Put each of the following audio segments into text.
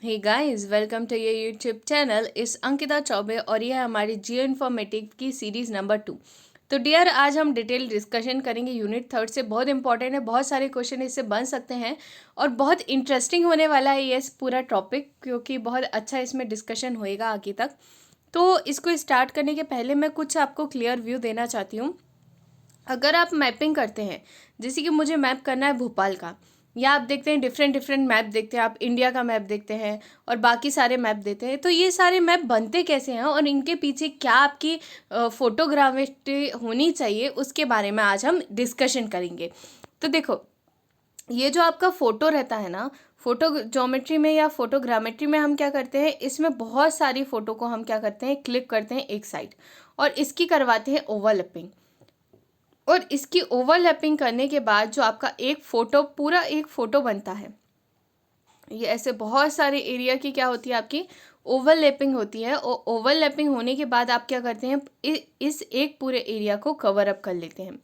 Hey guys, welcome to your YouTube channel. इस अंकिता चौबे और यह हमारी जियो इन्फॉर्मेटिव की सीरीज़ नंबर 2। तो डियर, आज हम डिटेल डिस्कशन करेंगे यूनिट थर्ड से। बहुत इंपॉर्टेंट है, बहुत सारे क्वेश्चन इससे बन सकते हैं और बहुत इंटरेस्टिंग होने वाला है ये पूरा टॉपिक, क्योंकि बहुत अच्छा इसमें डिस्कशन होएगा आगे तक। तो इसको स्टार्ट करने के पहले मैं कुछ आपको क्लियर व्यू देना चाहती हूँ। अगर आप मैपिंग करते हैं, जैसे कि मुझे मैप करना है भोपाल का, या आप देखते हैं डिफरेंट डिफरेंट मैप देखते हैं, आप इंडिया का मैप देखते हैं और बाकी सारे मैप देते हैं, तो ये सारे मैप बनते कैसे हैं और इनके पीछे क्या आपकी फोटोग्राफी होनी चाहिए, उसके बारे में आज हम डिस्कशन करेंगे। तो देखो, ये जो आपका फ़ोटो रहता है ना, फ़ोटो ज्योमेट्री में या फोटोग्रामेट्री में हम क्या करते हैं, इसमें बहुत सारी फ़ोटो को हम क्या करते हैं, क्लिक करते हैं एक साइड और इसकी करवाते हैं ओवरलैपिंग। और इसकी ओवरलैपिंग करने के बाद जो आपका एक फ़ोटो, पूरा एक फ़ोटो बनता है, ये ऐसे बहुत सारे एरिया की क्या होती है, आपकी ओवरलैपिंग होती है। और ओवरलैपिंग होने के बाद आप क्या करते हैं, इस एक पूरे एरिया को कवर अप कर लेते हैं।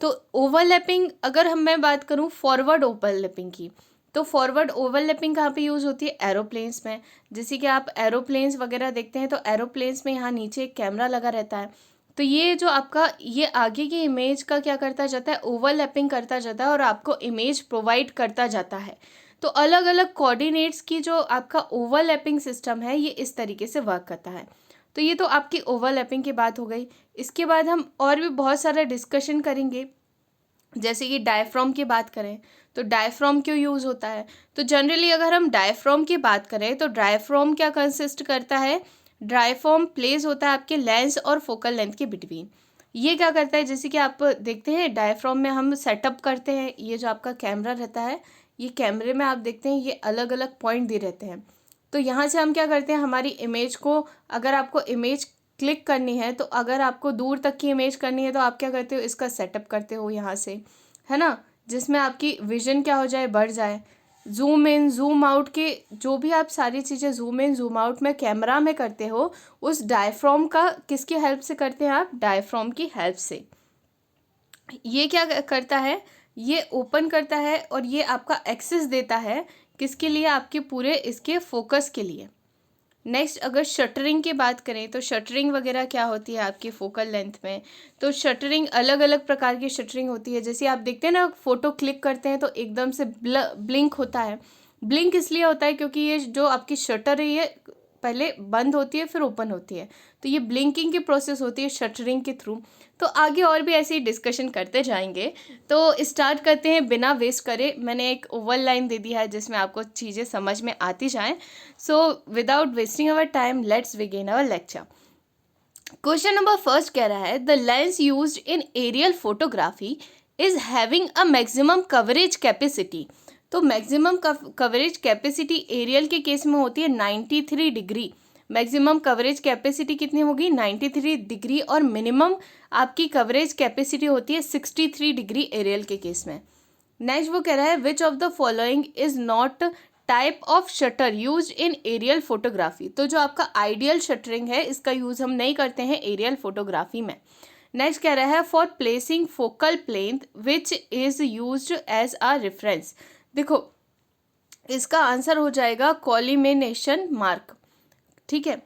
तो ओवरलैपिंग, अगर मैं बात करूं फॉरवर्ड ओवरलैपिंग की, तो फॉरवर्ड ओवरलैपिंग कहाँ पे यूज़ होती है, एरोप्लेन्स में। जैसे कि आप एरोप्लेन्स वगैरह देखते हैं, तो एरोप्लेन्स में यहाँ नीचे एक कैमरा लगा रहता है। तो ये जो आपका ये आगे की इमेज का क्या करता जाता है, ओवरलैपिंग करता जाता है और आपको इमेज प्रोवाइड करता जाता है। तो अलग अलग कोऑर्डिनेट्स की जो आपका ओवरलैपिंग सिस्टम है, ये इस तरीके से वर्क करता है। तो ये तो आपकी ओवरलैपिंग की बात हो गई। इसके बाद हम और भी बहुत सारा डिस्कशन करेंगे। जैसे कि डायफ्राम की बात करें, तो डायफ्राम क्यों यूज़ होता है। तो जनरली अगर हम डायफ्राम की बात करें, तो डायफ्राम क्या कंसिस्ट करता है, डायफ्राम प्लेस होता है आपके लेंस और फोकल लेंथ के बिटवीन। ये क्या करता है, जैसे कि आप देखते हैं डायफ्राम में हम सेटअप करते हैं, ये जो आपका कैमरा रहता है, ये कैमरे में आप देखते हैं ये अलग अलग पॉइंट दे रहते हैं। तो यहाँ से हम क्या करते हैं, हमारी इमेज को, अगर आपको इमेज क्लिक करनी है, तो अगर आपको दूर तक की इमेज करनी है, तो आप क्या करते हो, इसका सेटअप करते हो यहाँ से, है ना, जिसमें आपकी विजन क्या हो जाए, बढ़ जाए। जूम इन जूम आउट के जो भी आप सारी चीज़ें जूम इन जूम आउट में कैमरा में करते हो, उस डायफ्राम का किसकी हेल्प से करते हैं आप, डायफ्राम की हेल्प से। ये क्या करता है, ये ओपन करता है और ये आपका एक्सेस देता है किसके लिए, आपके पूरे इसके फोकस के लिए। नेक्स्ट, अगर शटरिंग की बात करें, तो शटरिंग वगैरह क्या होती है आपकी फोकल लेंथ में। तो शटरिंग, अलग अलग प्रकार की शटरिंग होती है। जैसे आप देखते हैं ना, फ़ोटो क्लिक करते हैं तो एकदम से ब्लिंक होता है। ब्लिंक इसलिए होता है क्योंकि ये जो आपकी शटर है, ये पहले बंद होती है फिर ओपन होती है। तो ये ब्लिंकिंग की प्रोसेस होती है शटरिंग के थ्रू। तो आगे और भी ऐसे ही डिस्कशन करते जाएंगे। तो स्टार्ट करते हैं बिना वेस्ट करे। मैंने एक ओवल लाइन दे दी है जिसमें आपको चीज़ें समझ में आती जाएं। So without wasting our time, let's begin our lecture. Question number first कह रहा है, the lens used in aerial photography is having a maximum coverage capacity. तो मैक्सिमम कवरेज कैपेसिटी एरियल के केस में होती है 93 डिग्री। मैक्सिमम कवरेज कैपेसिटी कितनी होगी, 93 डिग्री। और मिनिमम आपकी कवरेज कैपेसिटी होती है 63 डिग्री एरियल के केस में। नेक्स्ट वो कह रहा है, which of the following is not type of shutter use in aerial photography. तो जो आपका आइडियल शटरिंग है, इसका यूज हम नहीं करते हैं एरियल फोटोग्राफी में। नेक्स्ट कह रहा है, for placing focal plane which is use as a reference. देखो, इसका आंसर हो जाएगा कॉलिमेनेशन मार्क। ठीक है,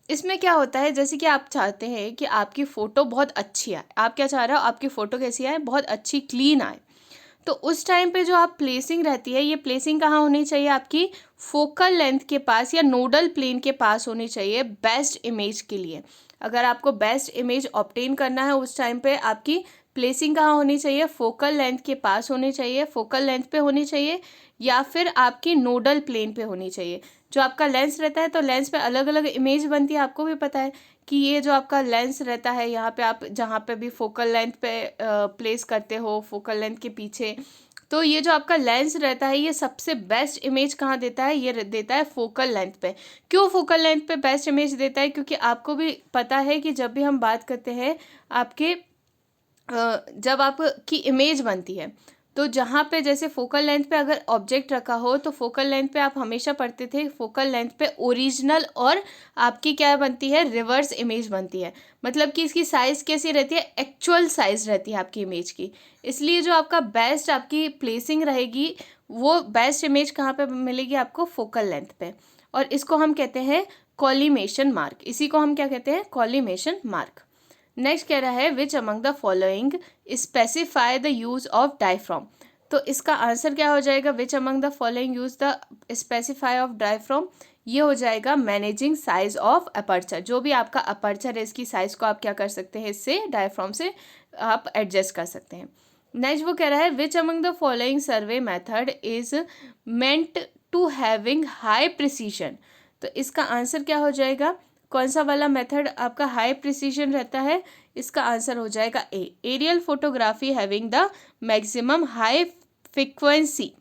इसमें क्या होता है, जैसे कि आप चाहते हैं कि आपकी फ़ोटो बहुत अच्छी आए। आप क्या चाह रहे हो, आपकी फ़ोटो कैसी आए, बहुत अच्छी क्लीन आए। तो उस टाइम पे जो आप प्लेसिंग रहती है, ये प्लेसिंग कहाँ होनी चाहिए, आपकी फोकल लेंथ के पास या नोडल प्लेन के पास होनी चाहिए बेस्ट इमेज के लिए। अगर आपको बेस्ट इमेज ऑब्टेन करना है, उस टाइम पे आपकी प्लेसिंग कहाँ होनी चाहिए, फोकल लेंथ के पास होनी चाहिए, फोकल लेंथ पे होनी चाहिए, या फिर आपकी नोडल प्लेन पे होनी चाहिए। जो आपका लेंस रहता है, तो लेंस पे अलग अलग इमेज बनती है, आपको भी पता है कि ये जो आपका लेंस रहता है, यहाँ पे आप जहाँ पे भी फोकल लेंथ पे प्लेस करते हो, फोकल लेंथ के पीछे, तो ये जो आपका लेंस रहता है, ये सबसे बेस्ट इमेज कहाँ देता है, ये देता है फोकल लेंथ पे। क्यों फोकल लेंथ पे बेस्ट इमेज देता है, क्योंकि आपको भी पता है कि जब भी हम बात करते हैं आपके जब आपकी इमेज बनती है, तो जहाँ पे जैसे फोकल लेंथ पे अगर ऑब्जेक्ट रखा हो तो फोकल लेंथ पे आप हमेशा पढ़ते थे फोकल लेंथ पे ओरिजिनल और आपकी क्या बनती है, रिवर्स इमेज बनती है। मतलब कि इसकी साइज़ कैसी रहती है, एक्चुअल साइज़ रहती है आपकी इमेज की। इसलिए जो आपका बेस्ट आपकी प्लेसिंग रहेगी वो बेस्ट इमेज कहाँ पे मिलेगी आपको, फोकल लेंथ पे। और इसको हम कहते हैं कॉलिमेशन मार्क, इसी को हम क्या कहते हैं, कॉलिमेशन मार्क। नेक्स्ट कह रहा है which among the following specify the use of diaphragm. तो इसका आंसर क्या हो जाएगा, विच among the following use the specify of diaphragm, ये हो जाएगा मैनेजिंग साइज ऑफ अपर्चर। जो भी आपका अपर्चर है इसकी साइज को आप क्या कर सकते हैं, इससे डायफ्रॉम से आप एडजस्ट कर सकते हैं। नेक्स्ट वो कह रहा है which among the following survey method is meant to having high precision. तो इसका आंसर क्या हो जाएगा, कौन सा वाला मेथड आपका हाई प्रिसीजन रहता है, इसका आंसर हो जाएगा A, aerial photography having the maximum high frequency.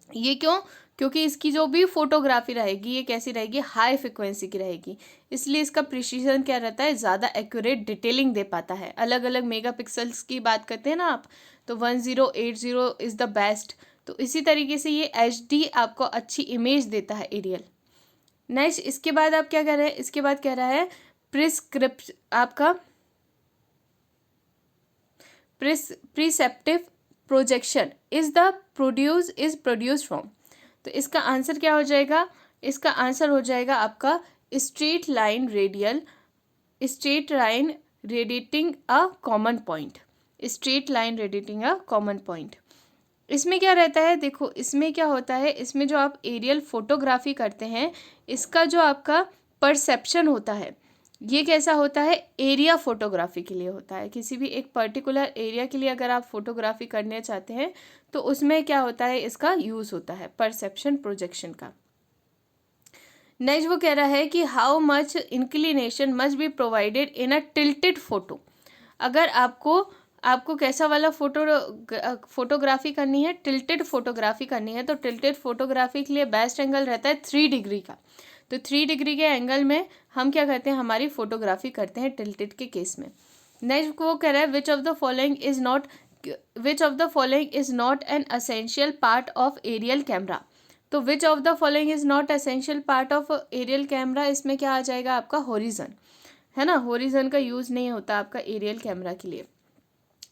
ये क्यों, क्योंकि इसकी जो भी फोटोग्राफी रहेगी ये कैसी रहेगी, हाई फ्रिक्वेंसी की रहेगी, इसलिए इसका प्रिसीजन क्या रहता है, ज़्यादा एक्यूरेट डिटेलिंग दे पाता है। अलग अलग मेगापिक्सल्स की बात करते हैं ना आप, तो 1080 इज़ द बेस्ट। तो इसी तरीके से ये HD आपको अच्छी इमेज देता है एरियल। नेक्स्ट इसके बाद आप क्या कह रहे हैं, इसके बाद कह रहा है प्रिस्क्रिप्ट आपका प्रिसेप्टिव प्रोजेक्शन इज प्रोड्यूस्ड फ्रॉम। तो इसका आंसर क्या हो जाएगा, इसका आंसर हो जाएगा आपका straight line radiating a common point, straight line radiating a common point. इसमें क्या रहता है, देखो इसमें क्या होता है, इसमें जो आप एरियल फोटोग्राफी करते हैं इसका जो आपका परसेप्शन होता है ये कैसा होता है, एरिया फोटोग्राफी के लिए होता है। किसी भी एक पर्टिकुलर एरिया के लिए अगर आप फोटोग्राफी करने चाहते हैं तो उसमें क्या होता है, इसका यूज़ होता है परसेप्शन प्रोजेक्शन का। नेक्स्ट वो कह रहा है कि how much inclination must be provided in a tilted photo. अगर आपको कैसा वाला फोटोग्राफी करनी है, टिल्टेड फोटोग्राफी करनी है, तो टिल्टेड फोटोग्राफी के लिए बेस्ट एंगल रहता है 3 डिग्री का। तो 3 डिग्री के एंगल में हम क्या करते हैं, हमारी फोटोग्राफी करते हैं टिल्टेड के केस में। नेक्स्ट वो कह रहा है which of the following is not an essential part of aerial camera. तो which of the following is not essential part of aerial camera, इसमें क्या आ जाएगा आपका होरिजन, है ना, होरिजन का यूज़ नहीं होता आपका एरियल कैमरा के लिए।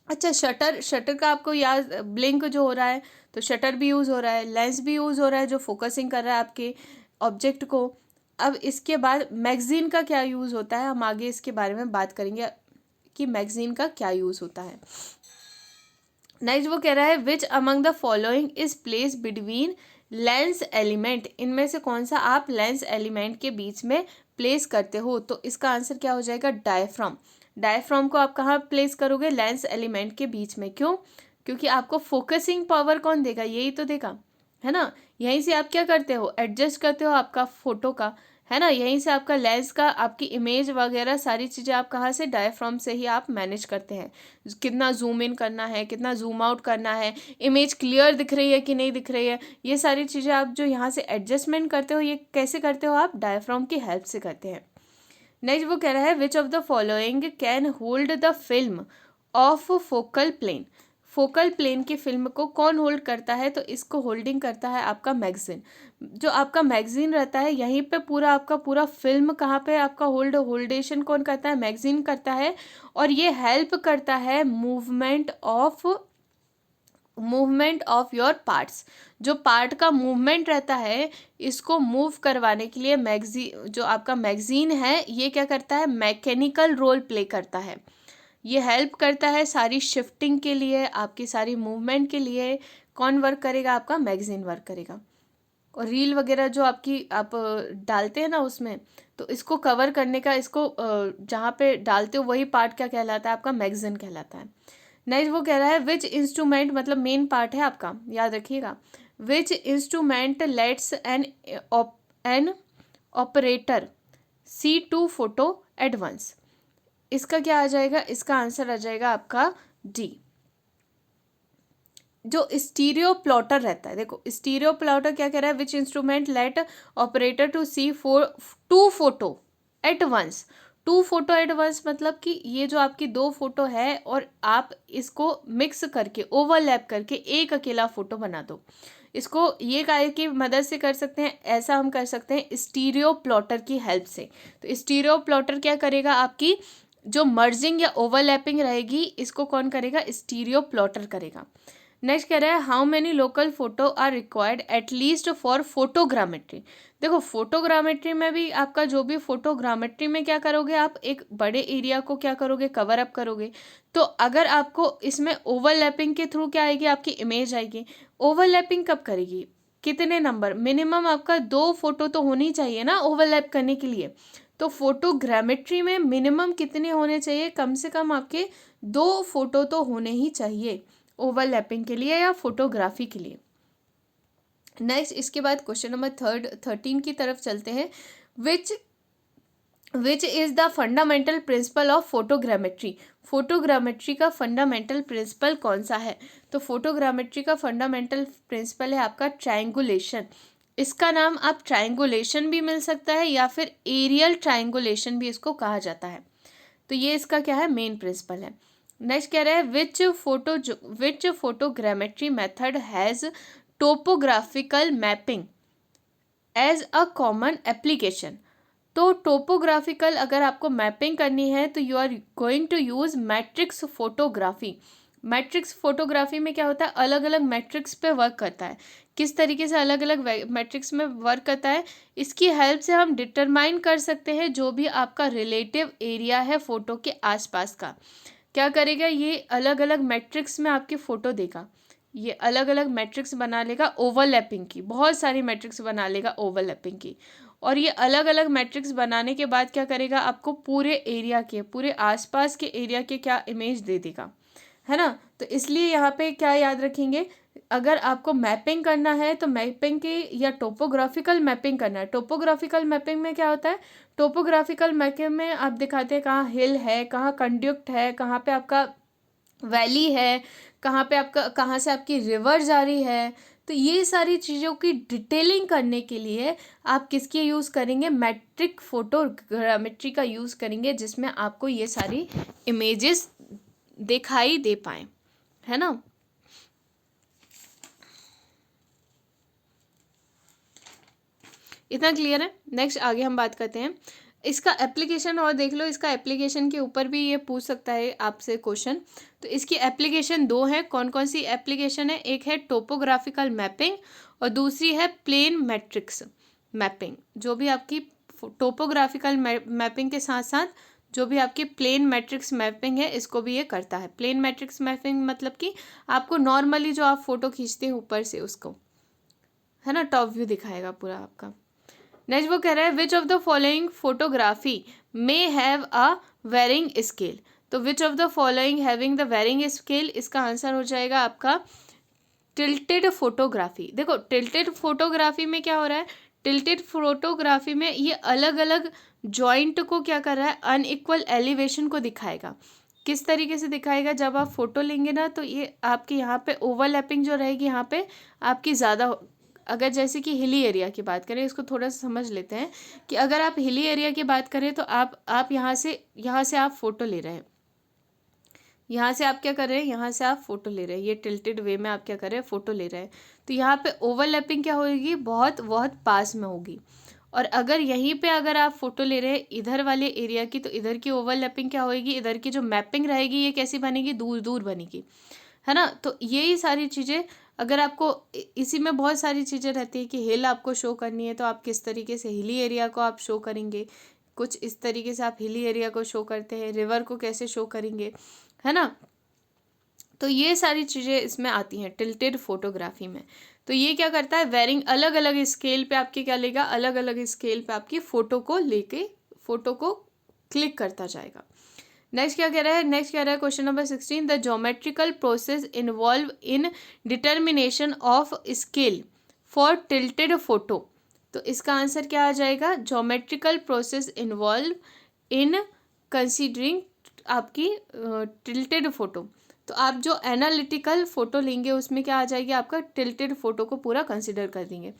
अच्छा शटर का आपको याद, ब्लिंक जो हो रहा है तो शटर भी यूज़ हो रहा है, लेंस भी यूज़ हो रहा है जो फोकसिंग कर रहा है आपके ऑब्जेक्ट को। अब इसके बाद मैगजीन का क्या यूज़ होता है, हम आगे इसके बारे में बात करेंगे कि मैगजीन का क्या यूज़ होता है। नेक्स्ट वो कह रहा है which among the following is place between lens element, इनमें से कौन सा आप लेंस एलिमेंट के बीच में प्लेस करते हो। तो इसका आंसर क्या हो जाएगा, डायफ्राम। डायफ्राम को आप कहाँ प्लेस करोगे, लेंस एलिमेंट के बीच में। क्यों, क्योंकि आपको फोकसिंग पावर कौन देगा, यही तो देगा, है ना। यहीं से आप क्या करते हो, एडजस्ट करते हो आपका फोटो का, है ना। यहीं से आपका लेंस का, आपकी इमेज वगैरह सारी चीज़ें आप कहाँ से, डायफ्राम से ही आप मैनेज करते हैं। कितना जूम इन करना है, कितना जूम आउट करना है, इमेज क्लियर दिख रही है कि नहीं दिख रही है, ये सारी चीज़ें आप जो यहाँ से एडजस्टमेंट करते हो ये कैसे करते हो, आप डायफ्राम की हेल्प से करते हैं। नेक्स्ट वो कह रहा है which of the following can hold the film of focal plane. Focal plane की फिल्म को कौन होल्ड करता है, तो इसको होल्डिंग करता है आपका मैगजीन। जो आपका मैगजीन रहता है यहीं पे पूरा आपका पूरा फिल्म कहाँ पे आपका होल्डेशन कौन करता है, मैगजीन करता है। और ये हेल्प करता है मूवमेंट ऑफ योर पार्ट्स। जो पार्ट का मूवमेंट रहता है इसको मूव करवाने के लिए जो आपका मैगजीन है ये क्या करता है, मैकेनिकल रोल प्ले करता है। ये हेल्प करता है सारी शिफ्टिंग के लिए, आपकी सारी मूवमेंट के लिए कौन वर्क करेगा, आपका मैगजीन वर्क करेगा। और रील वगैरह जो आप डालते हैं ना उसमें, तो इसको कवर करने का, इसको जहाँ पे डालते हो वही पार्ट क्या कहलाता है, आपका मैगजीन कहलाता है। नेक्स्ट वो कह रहा है विच इंस्ट्रूमेंट, मतलब मेन पार्ट है आपका, याद रखिएगा। Which instrument lets an operator see 2 photo at once. इसका क्या आ जाएगा, इसका आंसर आ जाएगा आपका डी। जो स्टीरियो प्लॉटर रहता है, देखो स्टीरियो प्लॉटर क्या कह रहा है, which instrument let operator to see 2 photo at once. Two photo at once मतलब कि ये जो आपकी दो फोटो है और आप इसको मिक्स करके ओवरलैप करके एक अकेला फोटो बना दो। इसको ये कार्य की मदद से कर सकते हैं, ऐसा हम कर सकते हैं स्टीरियो प्लॉटर की हेल्प से। तो स्टीरियो प्लॉटर क्या करेगा, आपकी जो मर्जिंग या ओवरलैपिंग रहेगी इसको कौन करेगा, स्टीरियो प्लॉटर करेगा। नेक्स्ट कह रहा है how many local photo are required at least for photogrammetry. देखो फोटोग्रामेट्री में भी आपका जो भी फोटोग्रामेट्री में क्या करोगे, आप एक बड़े एरिया को क्या करोगे, कवर अप करोगे। तो अगर आपको इसमें ओवरलैपिंग के थ्रू क्या आएगी, आपकी इमेज आएगी। ओवरलैपिंग कब करेगी, कितने नंबर, मिनिमम आपका 2 फोटो तो होनी चाहिए ना ओवरलैप करने के लिए। तो फोटोग्रामेट्री में मिनिमम कितने होने चाहिए, कम से कम आपके 2 फोटो तो होने ही चाहिए ओवरलैपिंग के लिए या फोटोग्राफी के लिए। नेक्स्ट इसके बाद क्वेश्चन नंबर 13 की तरफ चलते हैं। Which is the fundamental principle of photogrammetry. Photogrammetry का फंडामेंटल प्रिंसिपल कौन सा है, तो फोटोग्रामेट्री का फंडामेंटल प्रिंसिपल है आपका ट्रायंगुलेशन। इसका नाम आप ट्रायंगुलेशन भी मिल सकता है या फिर एरियल ट्रायंगुलेशन भी इसको कहा जाता है। तो ये इसका क्या है, मेन प्रिंसिपल है। नेक्स्ट कह रहा है which photogrammetry method has topographical mapping as a common application. तो टोपोग्राफिकल अगर आपको मैपिंग करनी है तो you are going to use matrix photography. Matrix photography में क्या होता है, अलग अलग मैट्रिक्स पे वर्क करता है। किस तरीके से अलग अलग मैट्रिक्स में वर्क करता है, इसकी हेल्प से हम डिटरमाइन कर सकते हैं जो भी आपका रिलेटिव एरिया है फोटो के आसपास का। क्या करेगा, ये अलग अलग मैट्रिक्स में आपकी फ़ोटो देगा। ये अलग अलग मैट्रिक्स बना लेगा ओवरलैपिंग की, बहुत सारी मैट्रिक्स बना लेगा ओवरलैपिंग की। और ये अलग अलग मैट्रिक्स बनाने के बाद क्या करेगा, आपको पूरे एरिया के, पूरे आसपास के एरिया के क्या इमेज दे देगा, है ना। तो इसलिए यहाँ पे क्या याद रखेंगे, अगर आपको मैपिंग करना है तो मैपिंग की या टोपोग्राफिकल मैपिंग करना है। टोपोग्राफिकल मैपिंग में क्या होता है, टोपोग्राफिकल मैपिंग में आप दिखाते हैं कहाँ हिल है, कहाँ कंड्यूक्ट है, कहाँ पे आपका वैली है, कहाँ पे आपका, कहाँ से आपकी रिवर जा रही है। तो ये सारी चीज़ों की डिटेलिंग करने के लिए आप किसकी यूज़ करेंगे, मैट्रिक फोटोग्रामेट्री का यूज़ करेंगे, जिसमें आपको ये सारी इमेजेस दिखाई दे पाए, है ना। इतना क्लियर है। नेक्स्ट आगे हम बात करते हैं इसका एप्लीकेशन, और देख लो इसका एप्लीकेशन के ऊपर भी ये पूछ सकता है आपसे क्वेश्चन। तो इसकी एप्लीकेशन 2 है, कौन कौन सी एप्लीकेशन है, एक है टोपोग्राफिकल मैपिंग और दूसरी है प्लेन मैट्रिक्स मैपिंग। जो भी आपकी टोपोग्राफिकल मैपिंग के साथ साथ जो भी आपकी प्लेन मैट्रिक्स मैपिंग है इसको भी ये करता है। प्लेन मैट्रिक्स मैपिंग मतलब कि आपको नॉर्मली जो आप फोटो खींचते हैं ऊपर से उसको, है ना, टॉप व्यू दिखाएगा पूरा आपका। नेक्स्ट वो कह रहा है which of the following photography may have a varying scale. तो which of the following having the varying scale, इसका आंसर हो जाएगा आपका टिल्टेड फोटोग्राफी। देखो टिल्टेड फोटोग्राफी में क्या हो रहा है, टिल्टेड फोटोग्राफी में ये अलग अलग जॉइंट को क्या कर रहा है, अनइक्वल एलिवेशन को दिखाएगा। किस तरीके से दिखाएगा, जब आप फोटो लेंगे ना तो ये आपके यहाँ पे ओवरलैपिंग जो रहेगी यहाँ पे आपकी ज़्यादा। अगर जैसे कि हिली एरिया की बात करें, इसको थोड़ा सा समझ लेते हैं कि अगर आप हिली एरिया की बात करें तो आप यहाँ से आप फोटो ले रहे हैं, यहाँ से आप क्या कर रहे हैं, यहाँ से आप फोटो ले रहे हैं, ये टिल्टेड वे में आप क्या कर रहे हैं, फोटो ले रहे हैं। तो यहाँ पे ओवरलैपिंग क्या होगी, बहुत बहुत पास में होगी। और अगर यहीं पे अगर आप फोटो ले रहे हैं इधर वाले एरिया की, तो इधर की ओवरलैपिंग क्या होगी, इधर की जो मैपिंग रहेगी ये कैसी बनेगी, दूर दूर बनेगी, है ना। तो यही सारी चीज़ें, अगर आपको इसी में बहुत सारी चीज़ें रहती है कि हिल आपको शो करनी है तो आप किस तरीके से हिली एरिया को आप शो करेंगे, कुछ इस तरीके से आप हिली एरिया को शो करते हैं, रिवर को कैसे शो करेंगे, है ना। तो ये सारी चीज़ें इसमें आती हैं टिल्टेड फोटोग्राफी में। तो ये क्या करता है, वेरिंग अलग अलग स्केल पे आपके क्या लेगा, अलग अलग स्केल पे आपकी फ़ोटो को लेके फ़ोटो को क्लिक करता जाएगा। नेक्स्ट क्या कह रहा है, नेक्स्ट कह रहा है question number 16 the geometrical process involve in determination of scale for tilted photo. तो इसका आंसर क्या आ जाएगा, geometrical process involve in considering आपकी टिल्टेड फोटो। तो आप जो एनालिटिकल फोटो लेंगे उसमें क्या आ जाएगी, आपका टिल्टेड फोटो को पूरा कंसिडर कर देंगे।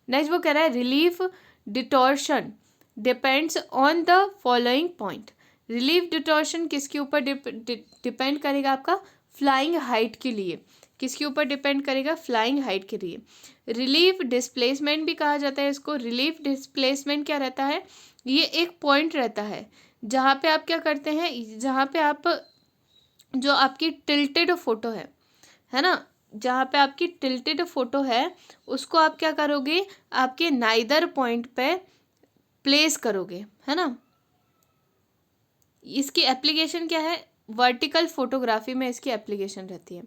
नेक्स्ट वो कह रहा है relief distortion depends on the following point. Relief distortion किसके ऊपर डिपेंड करेगा? आपका फ्लाइंग हाइट के लिए। किसके ऊपर डिपेंड करेगा? फ्लाइंग हाइट के लिए। रिलीफ डिस्प्लेसमेंट भी कहा जाता है इसको। रिलीफ डिस्प्लेसमेंट क्या रहता है? ये एक पॉइंट रहता है जहाँ पे आप क्या करते हैं, जहाँ पे आप जो आपकी टिल्टेड फोटो है ना, जहाँ पे आपकी टिल्टेड फोटो है उसको आप क्या करोगे? आपके नाइदर पॉइंट पे प्लेस करोगे, है ना। इसकी एप्लीकेशन क्या है? वर्टिकल फोटोग्राफी में इसकी एप्लीकेशन रहती है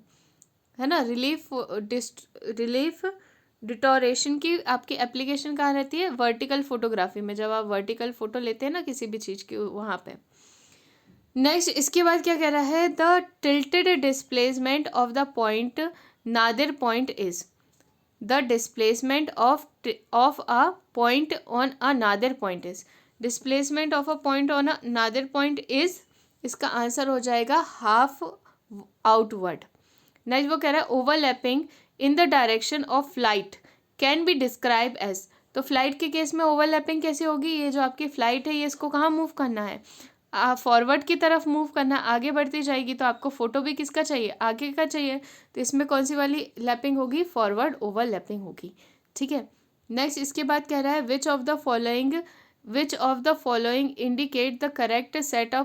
ना। रिलीफ डिटोरेशन की आपकी एप्लीकेशन कहाँ रहती है? वर्टिकल फोटोग्राफी में, जब आप वर्टिकल फोटो लेते हैं ना किसी भी चीज़ की, वहाँ पे। नेक्स्ट इसके बाद क्या कह रहा है? The tilted displacement of the point nadir point is the displacement of a point on a nadir point is. Displacement of a point on a nadir point is, इसका आंसर हो जाएगा हाफ आउटवर्ड। नेक्स्ट वो कह रहा है overlapping in the direction of flight can be describe as. तो flight के case में ओवरलैपिंग कैसे होगी? ये जो आपकी फ्लाइट है ये इसको कहाँ मूव करना है? फॉरवर्ड की तरफ मूव करना, आगे बढ़ती जाएगी, तो आपको फोटो भी किसका चाहिए? आगे का चाहिए। तो इसमें कौन सी वाली लैपिंग होगी? फॉरवर्ड ओवरलैपिंग होगी। ठीक है। नेक्स्ट इसके बाद कह रहा है which of the following indicate the correct set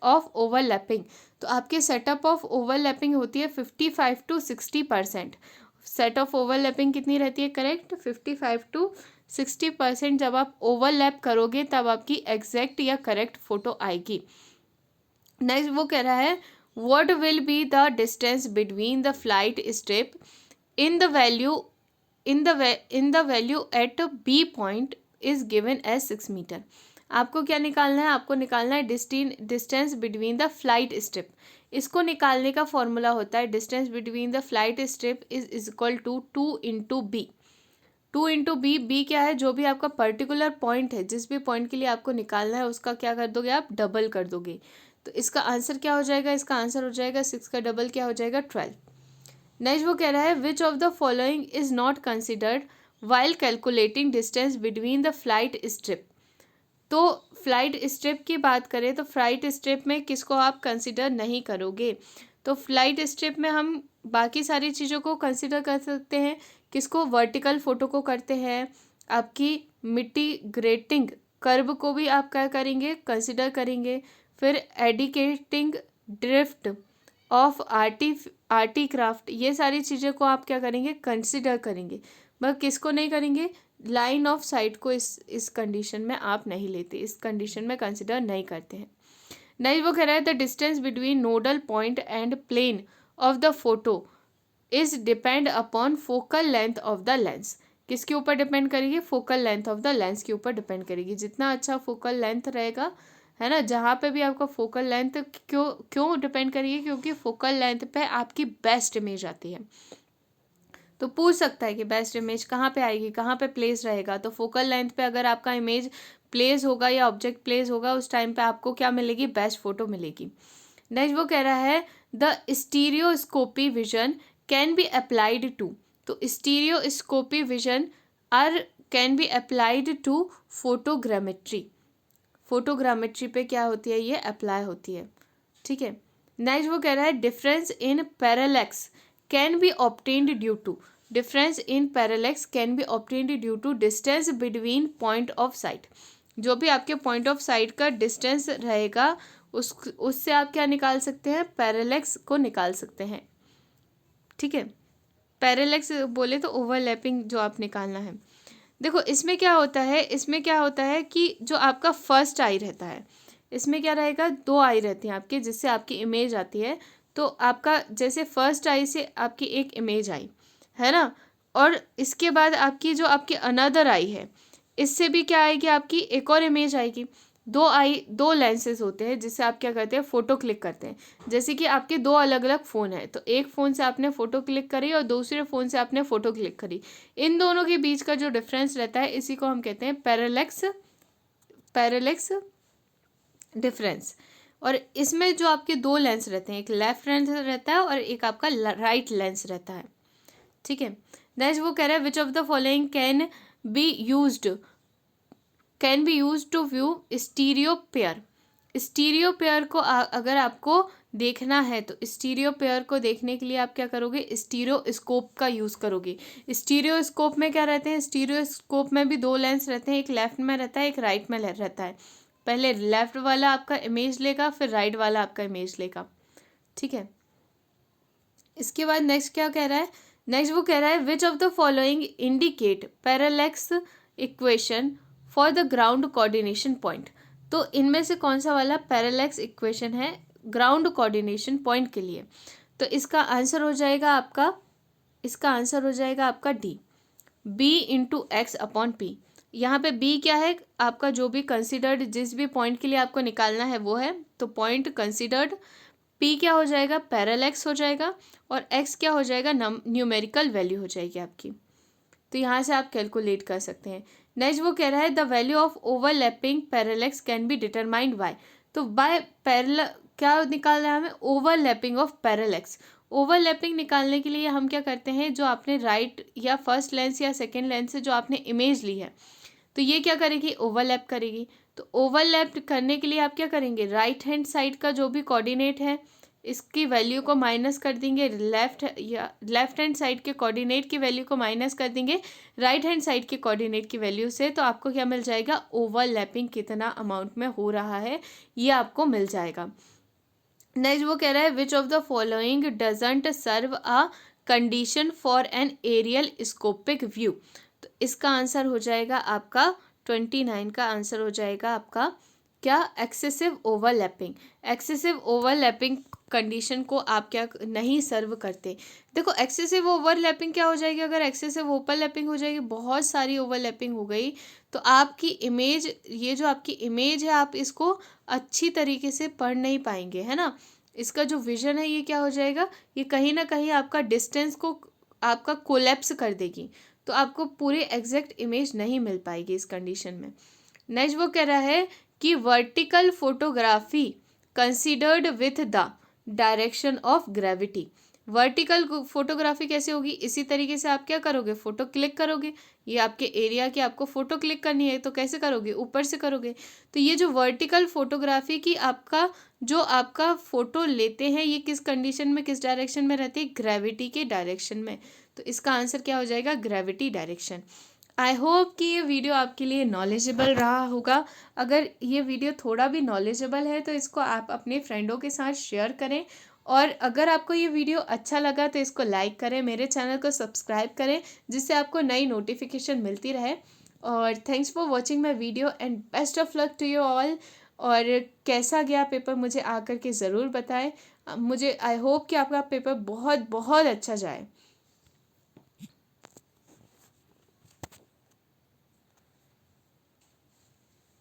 of overlapping. तो आपके सेटअप ऑफ ओवरलैपिंग होती है 55 to 60%। सेट ऑफ ओवरलैपिंग कितनी रहती है? Correct 55 to 60%। जब आप ओवरलैप करोगे तब आपकी एग्जैक्ट या करेक्ट फोटो आएगी। नेक्स्ट वो कह रहा है what will be the distance between the flight strip in the value at B point is given as 6 meter. आपको क्या निकालना है? आपको निकालना है distance between the flight strip. इसको निकालने का फॉर्मूला होता है distance between the flight strip is equal to 2 into B. 2 into B. B क्या है? जो भी आपका पर्टिकुलर पॉइंट है, जिस भी पॉइंट के लिए आपको निकालना है उसका क्या कर दोगे? आप डबल कर दोगे। तो इसका आंसर क्या हो जाएगा? इसका आंसर हो जाएगा 6 का डबल क्या हो जाएगा? 12। नेक्स्ट वो कह रहा है which of the following is not considered while calculating distance between the flight strip. तो फ्लाइट स्ट्रिप की बात करें तो फ्लाइट स्ट्रिप में किसको आप कंसिडर नहीं करोगे? तो फ्लाइट स्ट्रिप में हम बाकी सारी चीज़ों को कंसिडर कर सकते हैं। किसको? वर्टिकल फोटो को करते हैं। आपकी मिटिगेटिंग कर्व को भी आप क्या करेंगे? कंसिडर करेंगे। फिर एडिकेटिंग ड्रिफ्ट ऑफ आर्टी क्राफ्ट, ये सारी चीज़ों को आप क्या करेंगे? कंसिडर करेंगे। मगर किसको नहीं करेंगे? लाइन ऑफ साइट को इस कंडीशन में आप नहीं लेते, इस कंडीशन में कंसिडर नहीं करते हैं। नेक्स्ट वो कह रहा है the distance between nodal point and plane of the photo is depend upon focal length of the lens. किसके ऊपर डिपेंड करेगी? Focal length of the lens के ऊपर डिपेंड करेगी। जितना अच्छा फोकल लेंथ रहेगा, है ना, जहाँ पे भी आपका फोकल लेंथ क्यों डिपेंड करेगी? क्योंकि फोकल लेंथ पे आपकी बेस्ट इमेज आती है। तो पूछ सकता है कि बेस्ट इमेज कहाँ पे आएगी, कहाँ पे प्लेस रहेगा। तो फोकल लेंथ पे अगर आपका इमेज प्लेस होगा या ऑब्जेक्ट प्लेस होगा, उस टाइम पे आपको क्या मिलेगी? बेस्ट फोटो मिलेगी। नेक्स्ट वो कह रहा है the stereoscopy vision can be applied to. तो stereoscopy vision can be applied to photogrammetry. Photogrammetry पे क्या होती है? ये अप्लाई होती है। ठीक है। नेक्स्ट वो कह रहा है difference in parallax can be obtained due to. Difference in parallax can be obtained due to distance between point of sight. जो भी आपके पॉइंट ऑफ साइट का डिस्टेंस रहेगा उससे आप क्या निकाल सकते हैं? पैरालैक्स को निकाल सकते हैं। ठीक है। पैरालैक्स बोले तो ओवरलैपिंग जो आप निकालना है। देखो इसमें क्या होता है कि जो आपका फर्स्ट आई रहता है, इसमें क्या रहेगा? 2 आई रहती हैं आपके, जिससे आपकी इमेज आती है। तो आपका जैसे फर्स्ट आई से आपकी एक इमेज आई, है ना, और इसके बाद आपकी जो आपकी अनदर आई है, इससे भी क्या आएगी? आपकी एक और इमेज आएगी। 2 लेंसेज होते हैं जिससे आप क्या करते हैं? फ़ोटो क्लिक करते हैं। जैसे कि आपके 2 अलग अलग फ़ोन हैं, तो एक फ़ोन से आपने फ़ोटो क्लिक करी और दूसरे फ़ोन से आपने फ़ोटो क्लिक करी। इन दोनों के बीच का जो डिफरेंस रहता है इसी को हम कहते हैं पैरेलैक्स डिफरेंस। और इसमें जो आपके 2 लेंस रहते हैं, एक लेफ्ट लेंस रहता है और एक आपका राइट लेंस रहता है। ठीक है। नेक्स्ट वो कह रहा है which of the following can be use to view stereo pair. Stereo pair को अगर आपको देखना है तो स्टीरियो पेयर को देखने के लिए आप क्या करोगे, स्टीरियोस्कोप का यूज़ करोगे। स्टीरियोस्कोप में क्या रहते हैं, स्टीरियोस्कोप में भी दो लेंस रहते हैं, एक लेफ्ट में रहता है, एक राइट में रहता है। पहले लेफ्ट वाला आपका इमेज लेगा, फिर राइट वाला आपका इमेज लेगा, ठीक है। इसके बाद नेक्स्ट क्या कह रहा है, नेक्स्ट वो कह रहा है which of the following indicate parallax equation for the ground coordination point. तो इनमें से कौन सा वाला पैरेलैक्स इक्वेशन है ग्राउंड कोऑर्डिनेशन पॉइंट के लिए। तो इसका आंसर हो जाएगा आपका D, B into x upon P. यहाँ पे बी क्या है, आपका जो भी कंसिडर्ड जिस भी पॉइंट के लिए आपको निकालना है वो है, तो पॉइंट कंसिडर्ड। पी क्या हो जाएगा, पैरेलैक्स हो जाएगा, और एक्स क्या हो जाएगा, न्यूमेरिकल वैल्यू हो जाएगी आपकी। तो यहाँ से आप कैलकुलेट कर सकते हैं। नेक्स्ट वो कह रहा है the value of overlapping parallax can be determined by. तो बाय पैरेलल क्या निकालना है हमें, ओवरलैपिंग ऑफ पैरेलैक्स। ओवरलैपिंग निकालने के लिए हम क्या करते हैं, जो आपने राइट या फर्स्ट लेंस या सेकेंड लेंस से जो आपने इमेज ली है, तो ये क्या करेगी, ओवरलैप करेगी। तो ओवरलैप करने के लिए आप क्या करेंगे, राइट हैंड साइड का जो भी कोऑर्डिनेट है इसकी वैल्यू को माइनस कर देंगे, लेफ्ट हैंड साइड के कोऑर्डिनेट की वैल्यू को माइनस कर देंगे राइट हैंड साइड के कोऑर्डिनेट की वैल्यू से। तो आपको क्या मिल जाएगा, ओवरलैपिंग कितना अमाउंट में हो रहा है ये आपको मिल जाएगा। नेक्स्ट वो कह रहा है which of the following doesn't serve a condition for an aerial scopic view. तो इसका आंसर हो जाएगा आपका 29 का आंसर हो जाएगा आपका क्या, excessive overlapping. Excessive overlapping condition को आप क्या नहीं सर्व करते। देखो एक्सेसिव ओवरलैपिंग क्या हो जाएगी, अगर एक्सेसिव ओवरलैपिंग हो जाएगी, बहुत सारी ओवरलैपिंग हो गई, तो आपकी इमेज, ये जो आपकी इमेज है आप इसको अच्छी तरीके से पढ़ नहीं पाएंगे, है ना। इसका जो विजन है ये क्या हो जाएगा, ये कहीं ना कहीं आपका डिस्टेंस को आपका कोलैप्स कर देगी, तो आपको पूरी एग्जैक्ट इमेज नहीं मिल पाएगी इस कंडीशन में। नेक्स्ट वो कह रहा है कि vertical photography considered with the direction of gravity. Vertical photography कैसे होगी, इसी तरीके से आप क्या करोगे, फोटो क्लिक करोगे। ये आपके एरिया की आपको फोटो क्लिक करनी है, तो कैसे करोगे, ऊपर से करोगे। तो ये जो वर्टिकल फोटोग्राफी की आपका जो आपका फोटो लेते हैं, ये किस कंडीशन में, किस डायरेक्शन में रहती है, ग्रेविटी के डायरेक्शन में। तो इसका आंसर क्या हो जाएगा, ग्रेविटी डायरेक्शन। आई होप कि ये वीडियो आपके लिए नॉलेजेबल रहा होगा। अगर ये वीडियो थोड़ा भी नॉलेजेबल है तो इसको आप अपने फ्रेंडों के साथ शेयर करें, और अगर आपको ये वीडियो अच्छा लगा तो इसको लाइक करें, मेरे चैनल को सब्सक्राइब करें, जिससे आपको नई नोटिफिकेशन मिलती रहे। और thanks for watching my video and best of luck to you all. और कैसा गया पेपर मुझे आकर के ज़रूर बताएं। मुझे आई होप कि आपका पेपर बहुत बहुत अच्छा जाए।